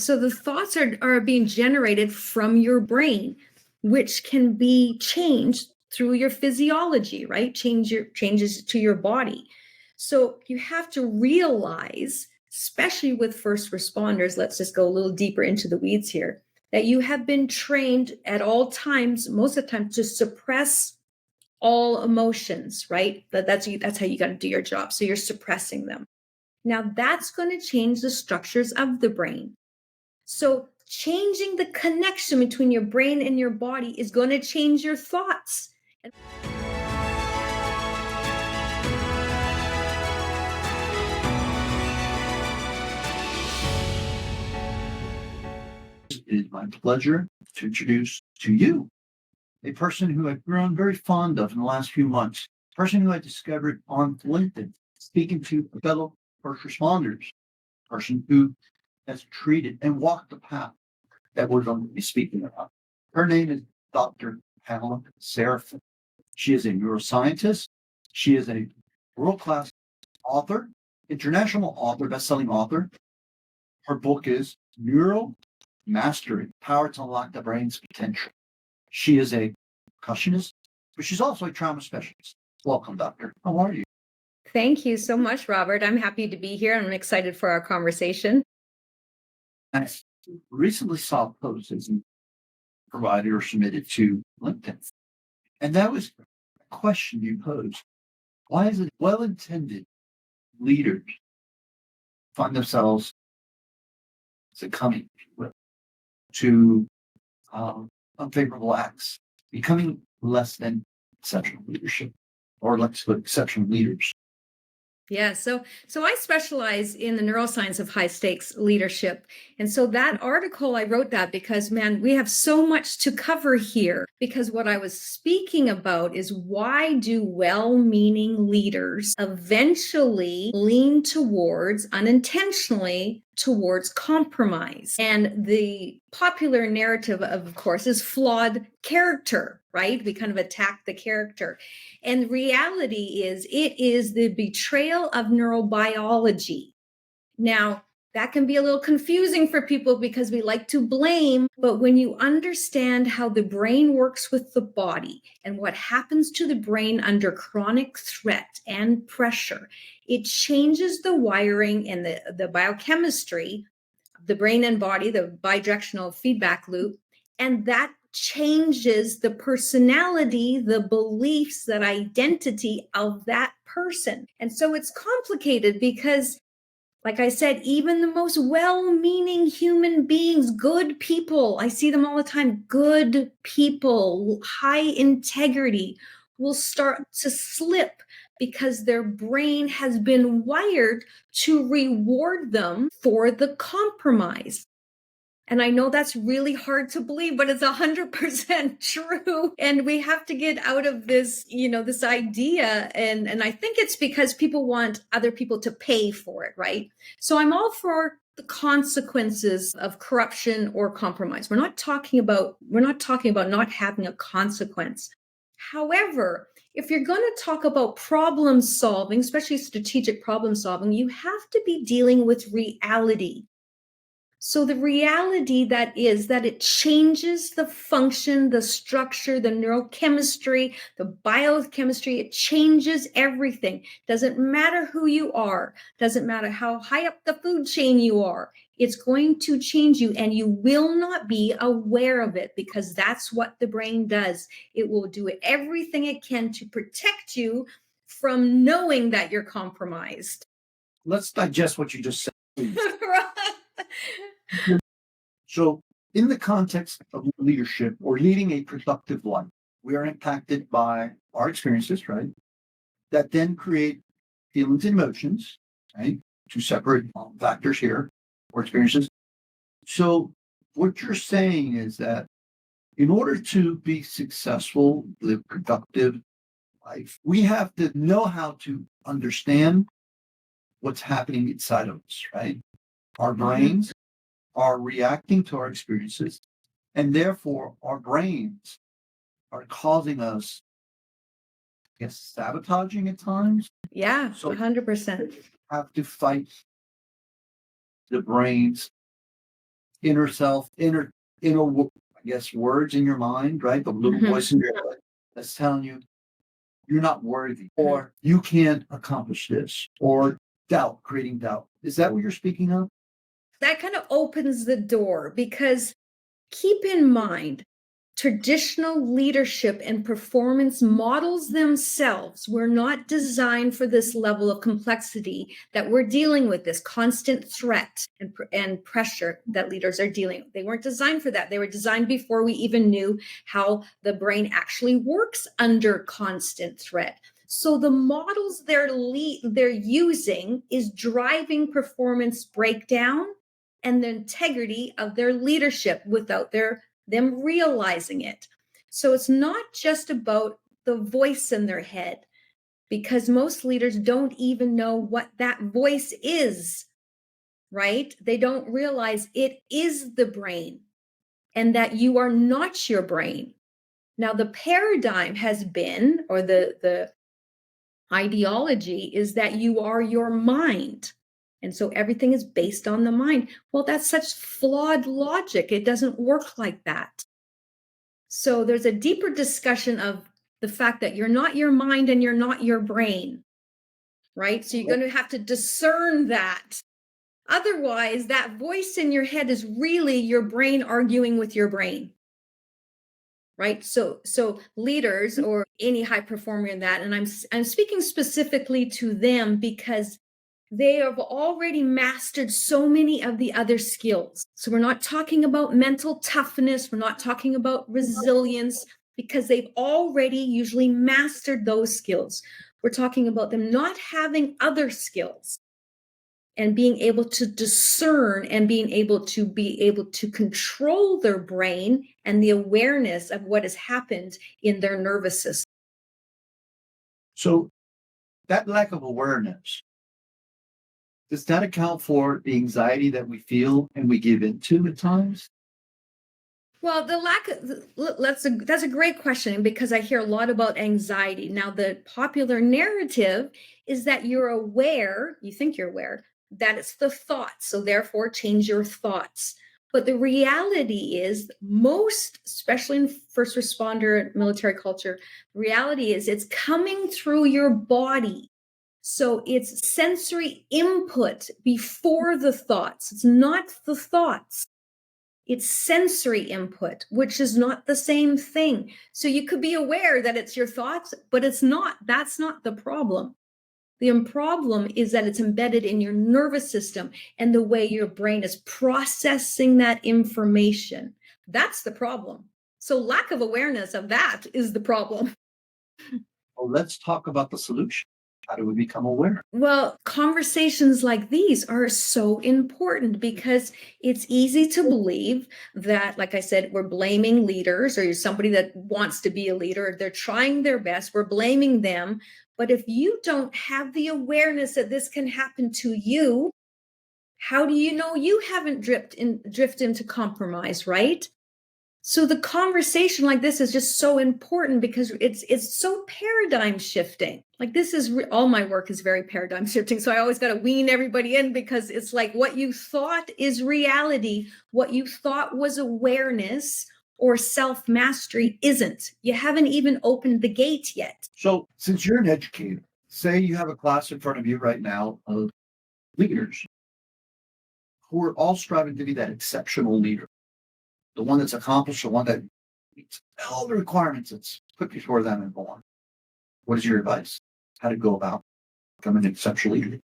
So the thoughts are being generated from your brain, which can be changed through your physiology, right? Changes to your body. So you have to realize, especially with first responders, let's just go a little deeper into the weeds here, that you have been trained at all times, most of the time, to suppress all emotions, right? That's how you got to do your job. So you're suppressing them. Now that's going to change the structures of the brain. So changing the connection between your brain and your body is going to change your thoughts. It is my pleasure to introduce to you a person who I've grown very fond of in the last few months, a person who I discovered on LinkedIn, speaking to fellow first responders, a person who has treated and walked the path that we're going to be speaking about. Her name is Dr. Pamela Seraphine. She is a neuroscientist. She is a world-class author, international author, best-selling author. Her book is Neural Mastery, Power to Unlock the Brain's Potential. She is a percussionist, but she's also a trauma specialist. Welcome, doctor. How are you? Thank you so much, Robert. I'm happy to be here. I'm excited for our conversation. I recently saw a post that you provided or submitted to LinkedIn, and that was a question you posed. Why is it well-intended leaders find themselves succumbing, if you will, to unfavorable acts, becoming less than exceptional leadership, or let's put exceptional leaders? Yeah, so I specialize in the neuroscience of high stakes leadership. And so that article, I wrote that because, man, we have so much to cover here. Because what I was speaking about is, why do well-meaning leaders eventually lean towards, unintentionally, towards compromise? And the popular narrative, of course, is flawed character, right? We kind of attack the character. And reality is, it is the betrayal of neurobiology. Now, that can be a little confusing for people because we like to blame, but when you understand how the brain works with the body and what happens to the brain under chronic threat and pressure, it changes the wiring and the biochemistry of the brain and body, the bidirectional feedback loop, and that changes the personality, the beliefs, that identity of that person. And so it's complicated because, like I said, even the most well-meaning human beings, good people, I see them all the time, good people, high integrity, will start to slip because their brain has been wired to reward them for the compromise. And I know that's really hard to believe, but it's 100% true. And we have to get out of this, this idea. And I think it's because people want other people to pay for it, right? So I'm all for the consequences of corruption or compromise. We're not talking about not having a consequence. However, if you're going to talk about problem solving, especially strategic problem solving, you have to be dealing with reality. So the reality that is that it changes the function, the structure, the neurochemistry, the biochemistry. It changes everything. Doesn't matter who you are. Doesn't matter how high up the food chain you are. It's going to change you, and you will not be aware of it, because that's what the brain does. It will do everything it can to protect you from knowing that you're compromised. Let's digest what you just said, please. So, in the context of leadership or leading a productive life, we are impacted by our experiences, right? That then create feelings and emotions, right? Two separate factors here, or experiences. So, what you're saying is that in order to be successful, live productive life, we have to know how to understand what's happening inside of us, right? Our brains are reacting to our experiences, and therefore our brains are causing us, I guess, sabotaging at times. Yeah, So 100%. have to fight the brain's inner self, I guess, words in your mind, right? The little voice in your head that's telling you you're not worthy, or you can't accomplish this, or doubt, creating doubt. Is that what you're speaking of? That kind of opens the door because keep in mind, traditional leadership and performance models themselves were not designed for this level of complexity that we're dealing with, this constant threat and pressure that leaders are dealing with. They weren't designed for that. They were designed before we even knew how the brain actually works under constant threat. So the models they're using is driving performance breakdown and the integrity of their leadership without them realizing it. So it's not just about the voice in their head, because most leaders don't even know what that voice is, right? They don't realize it is the brain and that you are not your brain. Now, the paradigm has been, or the ideology is that you are your mind. And so everything is based on the mind. Well, that's such flawed logic. It doesn't work like that. So there's a deeper discussion of the fact that you're not your mind and you're not your brain, right? So you're going to have to discern that. Otherwise, that voice in your head is really your brain arguing with your brain, right? So leaders or any high performer in that, and I'm speaking specifically to them because they have already mastered so many of the other skills. So we're not talking about mental toughness. We're not talking about resilience because they've already usually mastered those skills. We're talking about them not having other skills and being able to discern and being able to control their brain and the awareness of what has happened in their nervous system. So that lack of awareness, does that account for the anxiety that we feel and we give into at times? Well, that's a great question because I hear a lot about anxiety. Now, the popular narrative is that you're aware, you think you're aware, that it's the thoughts. So therefore change your thoughts. But the reality is most, especially in first responder military culture, reality is it's coming through your body. So it's sensory input before the thoughts. It's not the thoughts. It's sensory input, which is not the same thing. So you could be aware that it's your thoughts, but it's not. That's not the problem. The problem is that it's embedded in your nervous system and the way your brain is processing that information. That's the problem. So lack of awareness of that is the problem. Well, let's talk about the solution. How do we become aware? Well, conversations like these are so important because it's easy to believe that, like I said, we're blaming leaders or you're somebody that wants to be a leader. They're trying their best. We're blaming them. But if you don't have the awareness that this can happen to you, how do you know you haven't drift into compromise, right? So the conversation like this is just so important because it's so paradigm shifting. Like this is all my work is very paradigm shifting. So I always got to wean everybody in because it's like what you thought is reality, what you thought was awareness or self-mastery isn't. You haven't even opened the gate yet. So since you're an educator, say you have a class in front of you right now of leaders who are all striving to be that exceptional leader, the one that's accomplished, the one that meets all the requirements that's put before them and born. What is your advice? How to go about becoming an exceptional leader?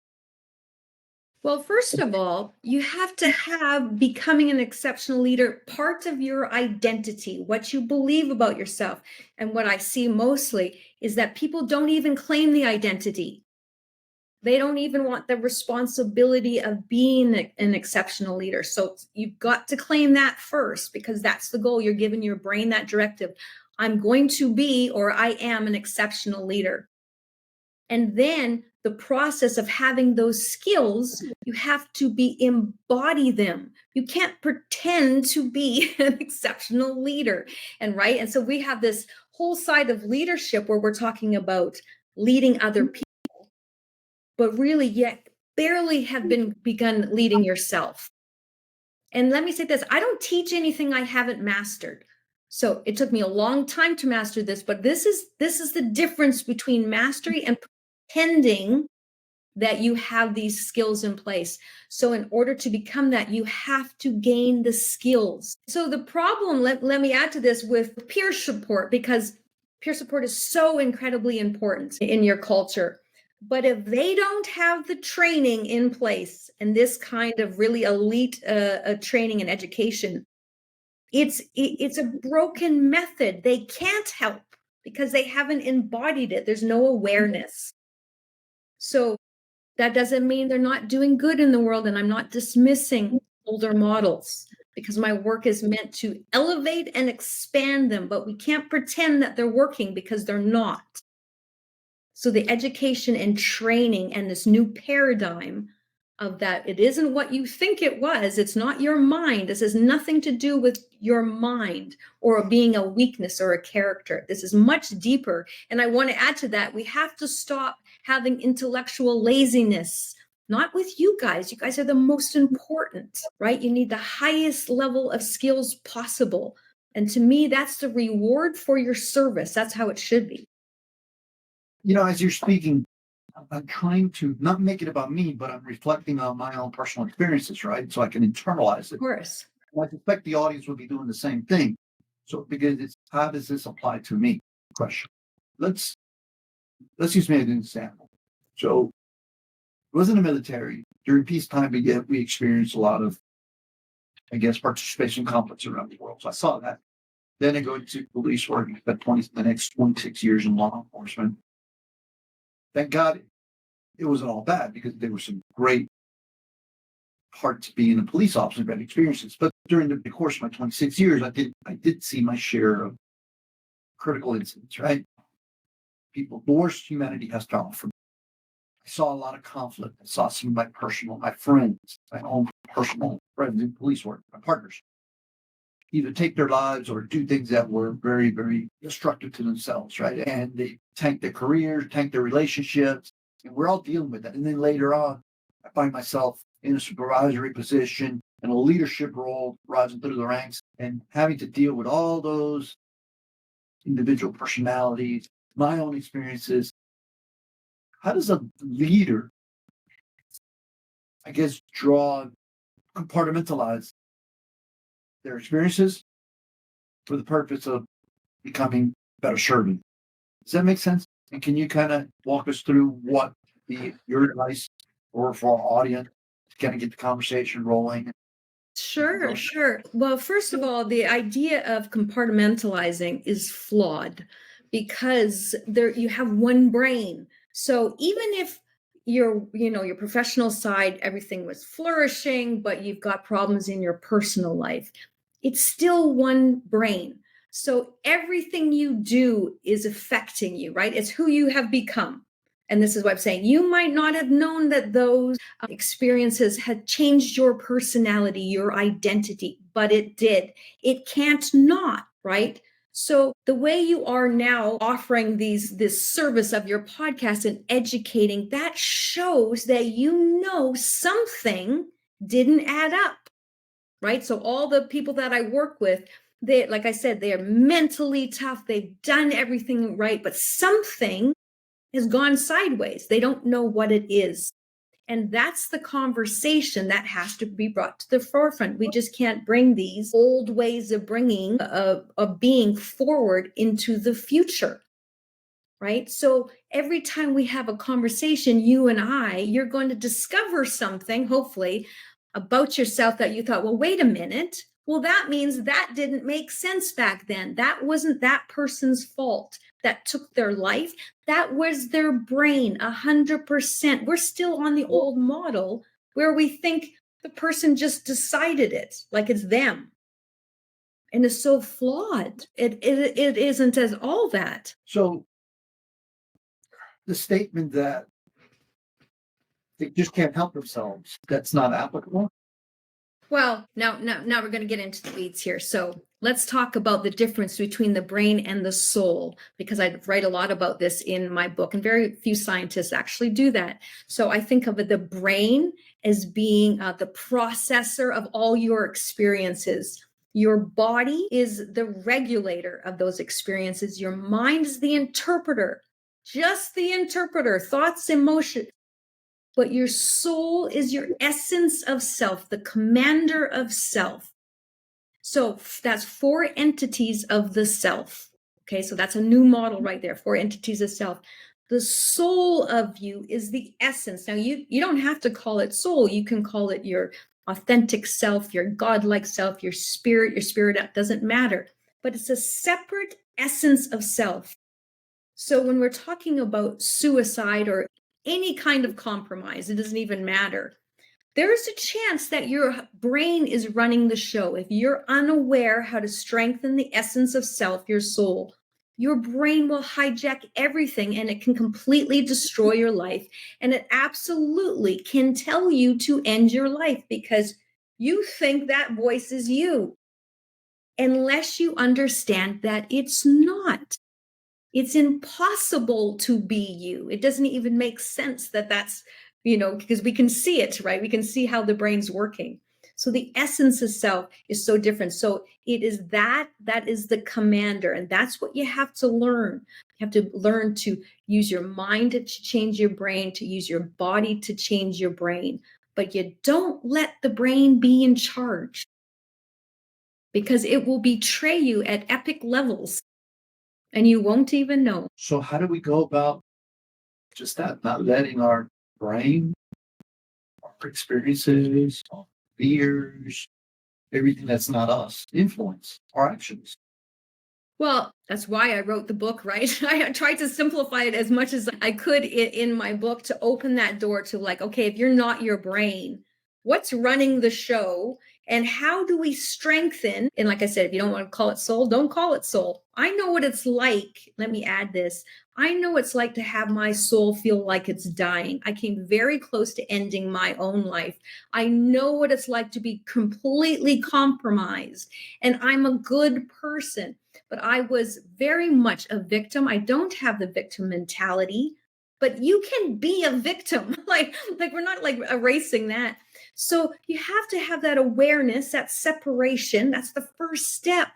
Well, first of all, you have to have becoming an exceptional leader part of your identity, what you believe about yourself. And what I see mostly is that people don't even claim the identity. They don't even want the responsibility of being an exceptional leader. So you've got to claim that first because that's the goal. You're giving your brain that directive. I'm going to be, or I am an exceptional leader. And then the process of having those skills, you have to embody them. You can't pretend to be an exceptional leader. And right. And so we have this whole side of leadership where we're talking about leading other people, but really yet barely have begun leading yourself. And let me say this, I don't teach anything I haven't mastered. So it took me a long time to master this, but this is the difference between mastery and pretending that you have these skills in place. So in order to become that, you have to gain the skills. So the problem, let me add to this with peer support, because peer support is so incredibly important in your culture. But if they don't have the training in place and this kind of really elite training and education, it's a broken method. They can't help because they haven't embodied it. There's no awareness. So that doesn't mean they're not doing good in the world, and I'm not dismissing older models because my work is meant to elevate and expand them, but we can't pretend that they're working because they're not. So the education and training and this new paradigm of that, it isn't what you think it was. It's not your mind. This has nothing to do with your mind or being a weakness or a character. This is much deeper. And I want to add to that, we have to stop having intellectual laziness. Not with you guys. You guys are the most important, right? You need the highest level of skills possible. And to me, that's the reward for your service. That's how it should be. As you're speaking, I'm trying to not make it about me, but I'm reflecting on my own personal experiences, right? So I can internalize it. Of course. And I suspect the audience will be doing the same thing. So because it's how does this apply to me? Question. Let's use me as an example. So I was in the military during peacetime. We experienced a lot of, I guess, participation conflicts around the world. So I saw that. Then I go into police work and spent the next 26 years in law enforcement. Thank God it wasn't all bad because there were some great parts of being a police officer, bad experiences. But during the course of my 26 years, I did see my share of critical incidents, right? The worst humanity has to offer. I saw a lot of conflict. I saw some of my friends, my own personal friends in police work, my partners, either take their lives or do things that were very, very destructive to themselves, right? And they tank their careers, tank their relationships, and we're all dealing with that. And then later on, I find myself in a supervisory position and a leadership role, rising through the ranks and having to deal with all those individual personalities, my own experiences. How does a leader, I guess, compartmentalize their experiences for the purpose of becoming better servant? Does that make sense? And can you kind of walk us through what your advice or for our audience to kind of get the conversation rolling? Sure. Well, first of all, the idea of compartmentalizing is flawed because you have one brain. So even if your professional side, everything was flourishing, but you've got problems in your personal life, it's still one brain. So everything you do is affecting you, right? It's who you have become. And this is what I'm saying. You might not have known that those experiences had changed your personality, your identity, but it did. It can't not, right? So the way you are now offering this service of your podcast and educating, that shows that something didn't add up, right? So all the people that I work with, they, like I said, they are mentally tough. They've done everything right, but something has gone sideways. They don't know what it is. And that's the conversation that has to be brought to the forefront. We just can't bring these old ways of being forward into the future, right? So every time we have a conversation, you and you're going to discover something, hopefully, about yourself that you thought, well, wait a minute. Well, that means that didn't make sense back then. That wasn't that person's fault that took their life. That was their brain, 100%. We're still on the old model where we think the person just decided it, like it's them. And it's so flawed. It isn't as all that. So the statement that they just can't help themselves, that's not applicable. Well, now we're going to get into the weeds here. So let's talk about the difference between the brain and the soul, because I write a lot about this in my book, and very few scientists actually do that. So I think of the brain as being the processor of all your experiences. Your body is the regulator of those experiences. Your mind is the interpreter, just the interpreter, thoughts, emotions. But your soul is your essence of self, the commander of self. So that's four entities of the self. Okay, so that's a new model right there, four entities of self. The soul of you is the essence. Now, you don't have to call it soul. You can call it your authentic self, your godlike self, your spirit, doesn't matter. But it's a separate essence of self. So when we're talking about suicide or any kind of compromise, it doesn't even matter. There is a chance that your brain is running the show. If you're unaware how to strengthen the essence of self, your soul, your brain will hijack everything and it can completely destroy your life. And it absolutely can tell you to end your life because you think that voice is you, unless you understand that it's not. It's impossible to be you. It doesn't even make sense that that's, because we can see it, right? We can see how the brain's working. So the essence of self is so different. So it is that is the commander. And that's what you have to learn. You have to learn to use your mind to change your brain, to use your body to change your brain. But you don't let the brain be in charge because it will betray you at epic levels and you won't even know. So how do we go about just that, not letting our brain, our experiences, our fears, everything that's not us influence our actions? Well, that's why I wrote the book, right? I tried to simplify it as much as I could in my book to open that door to like, okay, if you're not your brain, what's running the show? And how do we strengthen? And like I said, if you don't want to call it soul, don't call it soul. I know what it's like. Let me add this. I know it's like to have my soul feel like it's dying. I came very close to ending my own life. I know what it's like to be completely compromised. And I'm a good person, but I was very much a victim. I don't have the victim mentality, but you can be a victim. like we're not like erasing that. So you have to have that awareness, that separation. That's the first step.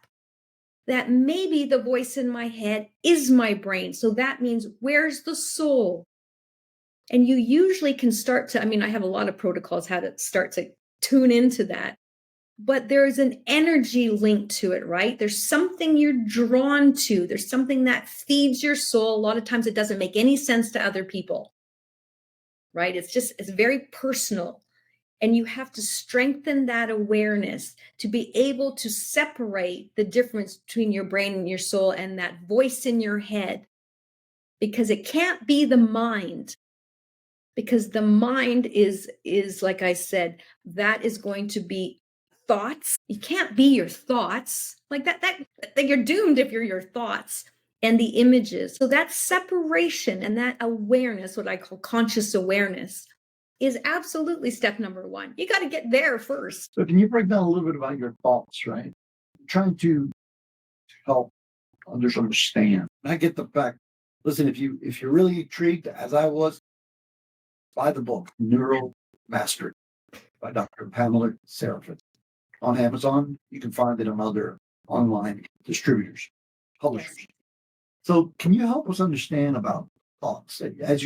That maybe the voice in my head is my brain. So that means where's the soul? And you usually can start to, I have a lot of protocols how to start to tune into that. But there's an energy linked to it, right? There's something you're drawn to. There's something that feeds your soul. A lot of times it doesn't make any sense to other people, right? It's very personal. And you have to strengthen that awareness to be able to separate the difference between your brain and your soul and that voice in your head. Because it can't be the mind. Because the mind is like I said, that is going to be thoughts. You can't be your thoughts. Like that you're doomed if you're your thoughts and the images. So that separation and that awareness, what I call conscious awareness, is absolutely step number one. You got to get there first. So can you break down a little bit about your thoughts, right? I'm trying to help others understand. And I get the fact, listen, if you're really intrigued, as I was, buy the book, Neuro Mastery by Dr. Pamela Seraphine. On Amazon, you can find it on other online distributors, publishers. Yes. So can you help us understand about thoughts as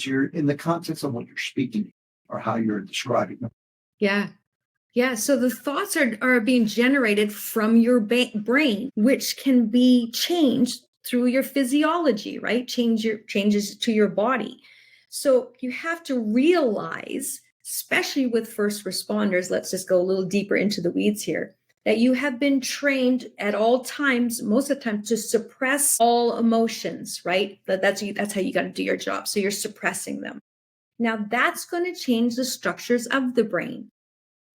you're in the context of what you're speaking or how you're describing them? Yeah. Yeah. So the thoughts are being generated from your brain, which can be changed through your physiology, right? Changes to your body. So you have to realize, especially with first responders, let's just go a little deeper into the weeds here, that you have been trained at all times, most of the time, to suppress all emotions, right? That's how you got to do your job. So you're suppressing them. Now that's going to change the structures of the brain.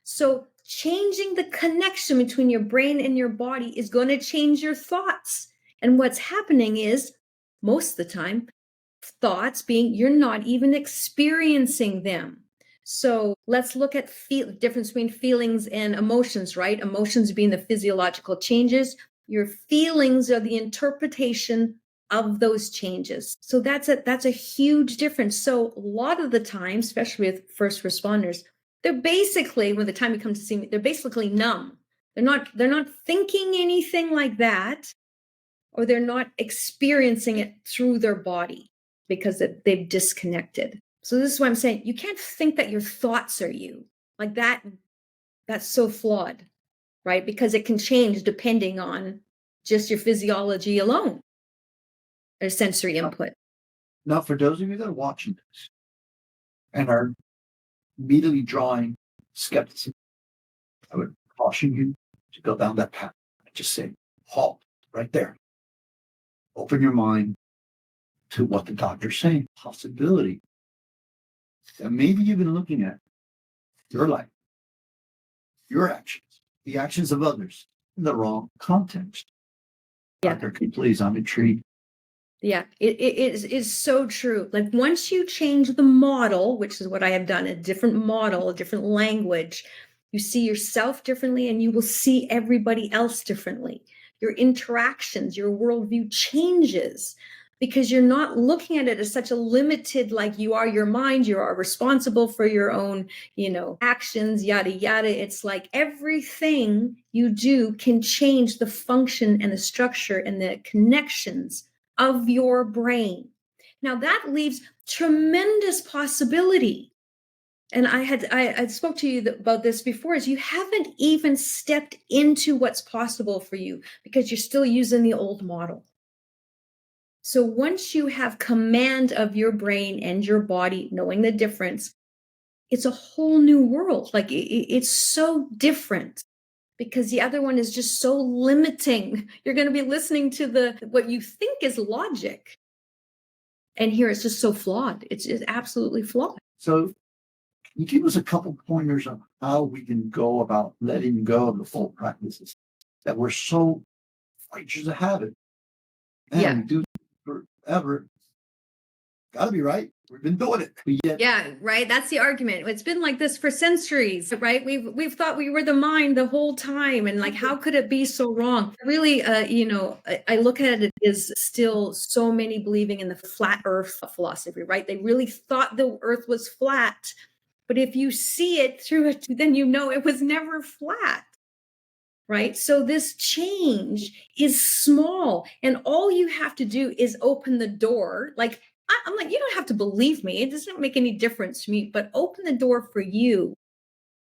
So changing the connection between your brain and your body is going to change your thoughts. And what's happening is most of the time, thoughts being you're not even experiencing them. So let's look at the difference between feelings and emotions, right? Emotions being the physiological changes. Your feelings are the interpretation of those changes. So that's a huge difference. So a lot of the time, especially with first responders, they're basically, when the time you come to see me, they're basically numb. They're not thinking anything like that, or they're not experiencing it through their body because they've disconnected. So this is why I'm saying you can't think that your thoughts are you. Like that, that's so flawed, right? Because it can change depending on just your physiology alone or sensory input. Now, for those of you that are watching this and are immediately drawing skepticism, I would caution you to go down that path. Just say, halt right there. Open your mind to what the doctor's saying. Possibility that maybe you've been looking at your life, your actions, the actions of others in the wrong context. Yeah. Doctor, please, I'm intrigued. Yeah, it is so true. Like once you change the model, which is what I have done, a different model, a different language, you see yourself differently and you will see everybody else differently. Your interactions, your worldview changes because you're not looking at it as such a limited, like you are your mind, you are responsible for your own, actions, yada, yada. It's like everything you do can change the function and the structure and the connections of your brain. Now that leaves tremendous possibility. And I spoke to you about this before, is you haven't even stepped into what's possible for you because you're still using the old model. So once you have command of your brain and your body, knowing the difference, it's a whole new world. Like it's so different because the other one is just so limiting. You're going to be listening to what you think is logic. And here it's just so flawed. It's just absolutely flawed. So, can you give us a couple pointers on how we can go about letting go of the full practices that we're so creatures of habit? And Yeah. we do forever. Gotta be right. We've been doing it. Yeah, right. That's the argument. It's been like this for centuries, right? We've thought we were the mind the whole time, and like, how could it be so wrong? Really, I look at it as still so many believing in the flat Earth philosophy, right? They really thought the Earth was flat, but if you see it through it, then you know it was never flat. Right. So this change is small, and all you have to do is open the door. Like, I'm like, you don't have to believe me. It doesn't make any difference to me, but open the door for you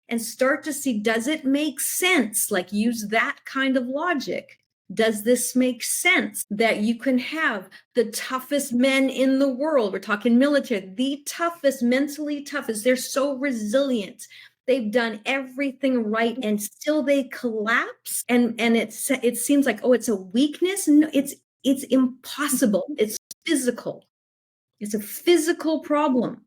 and start to see, does it make sense? Like, use that kind of logic. Does this make sense that you can have the toughest men in the world? We're talking military, the toughest, mentally toughest. They're so resilient. They've done everything right and still they collapse. And it seems like, oh, it's a weakness. No, it's impossible. It's physical. It's a physical problem.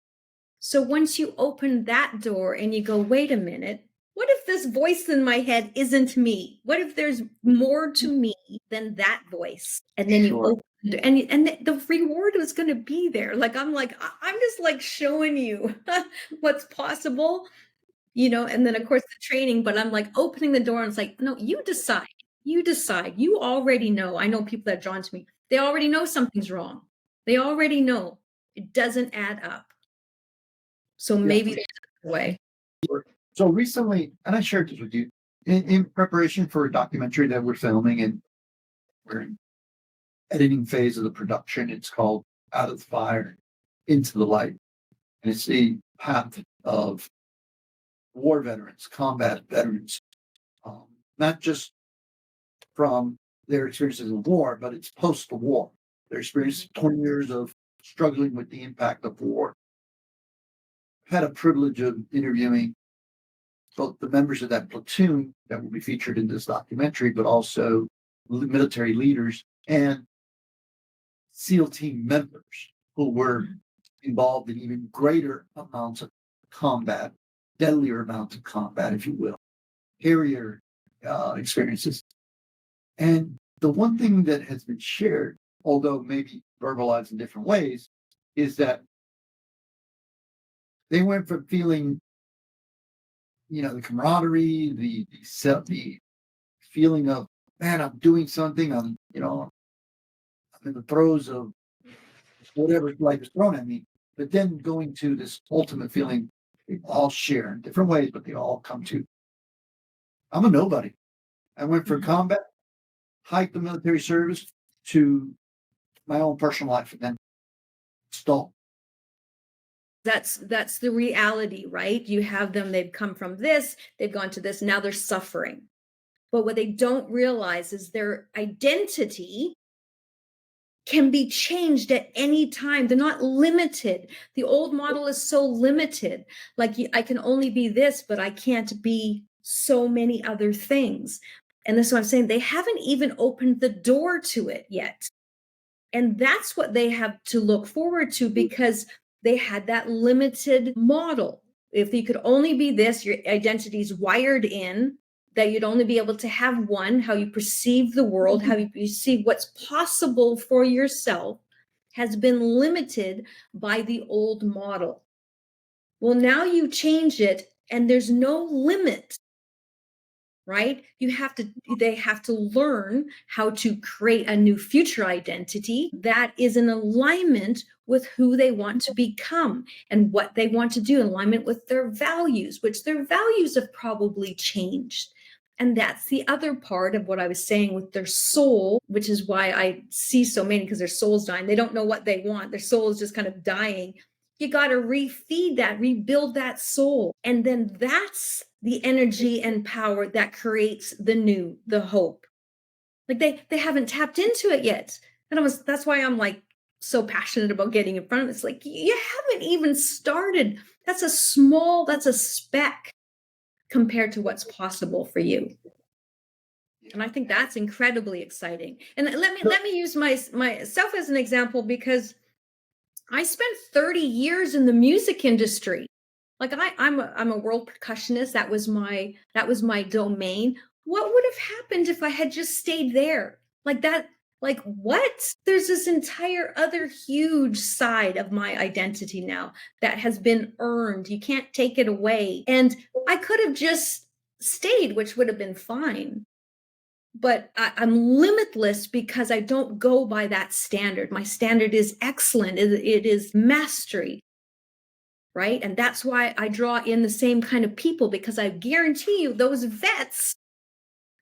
So once you open that door and you go, wait a minute, what if this voice in my head isn't me? What if there's more to me than that voice? And then you open it, and the reward was going to be there. Like, I'm just like showing you what's possible, and then of course the training, but I'm like opening the door and it's like, no, you decide. You decide. You already know. I know people that are drawn to me. They already know something's wrong. They already know it doesn't add up. So maybe there's a way. So recently, and I shared this with you, in preparation for a documentary that we're filming, and we're in editing phase of the production. It's called Out of the Fire, Into the Light. And it's the path of war veterans, combat veterans, not just from their experiences in war, but it's post the war. Their experience, 20 years of struggling with the impact of war. Had a privilege of interviewing both the members of that platoon that will be featured in this documentary, but also military leaders and SEAL team members who were involved in even greater amounts of combat, deadlier amounts of combat, if you will, hairier experiences. And the one thing that has been shared, although maybe verbalized in different ways, is that they went from feeling, the camaraderie, the feeling of, man, I'm doing something. I'm in the throes of whatever life is thrown at me. But then going to this ultimate feeling, They all share in different ways, but they all come to, I'm a nobody. I went from combat, hiked the military service to my own personal life and then stalled. That's the reality, right? You have them, they've come from this, they've gone to this, now they're suffering. But what they don't realize is their identity can be changed at any time. They're not limited. The old model is so limited. Like I can only be this, but I can't be so many other things. And that's what I'm saying. They haven't even opened the door to it yet. And that's what they have to look forward to, because they had that limited model. If you could only be this, your identity is wired in that you'd only be able to have one. How you perceive the world, how you perceive what's possible for yourself has been limited by the old model. Well, now you change it and there's no limit, right? They have to learn how to create a new future identity that is in alignment with who they want to become and what they want to do, in alignment with their values, which their values have probably changed. And that's the other part of what I was saying with their soul, which is why I see so many, because their soul's dying. They don't know what they want. Their soul is just kind of dying. You got to refeed that, rebuild that soul. And then that's the energy and power that creates the new, the hope. Like they haven't tapped into it yet. And that's why I'm like so passionate about getting in front of it. It's like, you haven't even started. That's a speck compared to what's possible for you. And I think that's incredibly exciting. And let me use myself as an example, because I spent 30 years in the music industry. Like I'm a world percussionist. That was my domain. What would have happened if I had just stayed there? Like that, like what? There's this entire other huge side of my identity now that has been earned. You can't take it away. And I could have just stayed, which would have been fine. But I'm limitless because I don't go by that standard. My standard is excellent. It is mastery, right? And that's why I draw in the same kind of people, because I guarantee you those vets,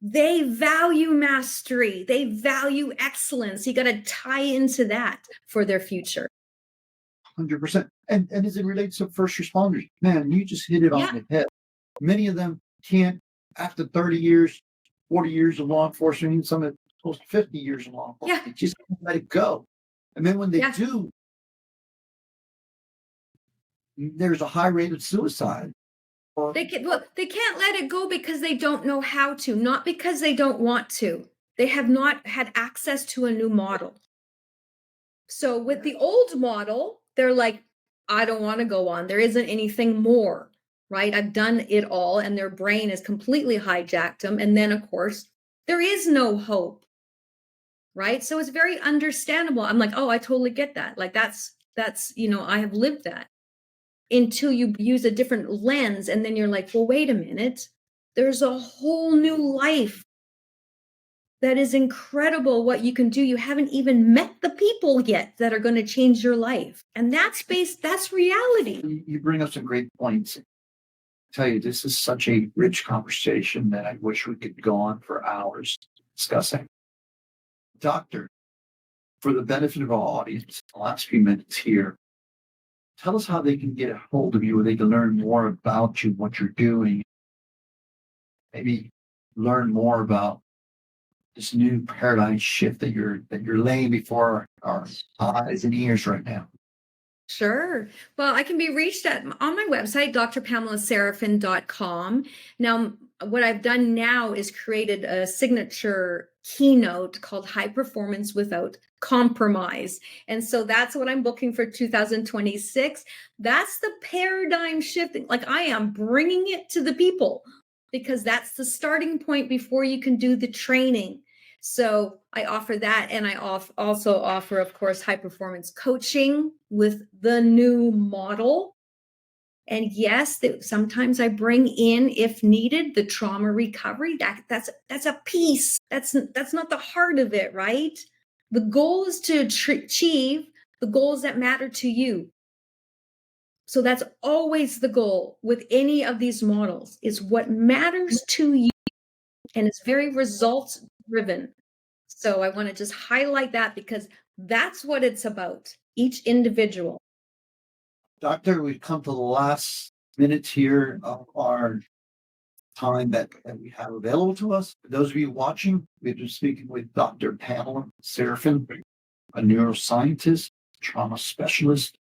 they value mastery. They value excellence. You got to tie into that for their future. 100%. And as it relates to first responders, man, you just hit it on the head. Many of them can't, after 30 years, 40 years of law enforcement, even some of close to 50 years of law enforcement, they just can't let it go. And then when they do, there's a high rate of suicide. They can't let it go because they don't know how to, not because they don't want to. They have not had access to a new model. So with the old model, they're like, I don't want to go on. There isn't anything more, right? I've done it all, and their brain has completely hijacked them. And then, of course, there is no hope, right? So it's very understandable. I'm like, oh, I totally get that. Like that's, I have lived that. Until you use a different lens, and then you're like, well, wait a minute. There's a whole new life that is incredible what you can do. You haven't even met the people yet that are going to change your life. And that's reality. You bring up some great points. I tell you, this is such a rich conversation that I wish we could go on for hours discussing. Doctor, for the benefit of our audience, the last few minutes here, tell us how they can get a hold of you, or they can learn more about you, what you're doing. Maybe learn more about this new paradigm shift that you're laying before our eyes and ears right now. Sure. Well, I can be reached on my website, drpamelaseraphine.com. Now, what I've done now is created a signature keynote called High Performance Without Compromise. And so that's what I'm booking for 2026. That's the paradigm shifting. Like I am bringing it to the people, because that's the starting point before you can do the training. So I offer that. And I also offer, of course, high performance coaching with the new model. And yes, sometimes I bring in, if needed, the trauma recovery. That's a piece. That's not the heart of it, right? The goal is to achieve the goals that matter to you. So that's always the goal with any of these models, is what matters to you, and it's very results driven. So I want to just highlight that because that's what it's about, each individual. Doctor, we've come to the last minutes here of our time that we have available to us. For those of you watching, we've been speaking with Dr. Pamela Seraphine, a neuroscientist, trauma specialist,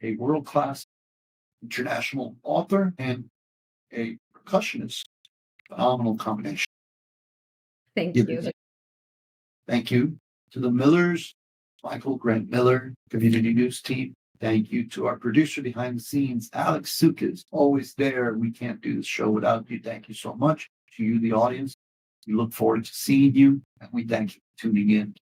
a world-class international author, and a percussionist. Phenomenal combination. Thank you. Thank you to the Millers, Michael Grant Miller, Community News Team. Thank you to our producer behind the scenes, Alex Sukas, always there. We can't do this show without you. Thank you so much. To you, the audience, we look forward to seeing you, and we thank you for tuning in.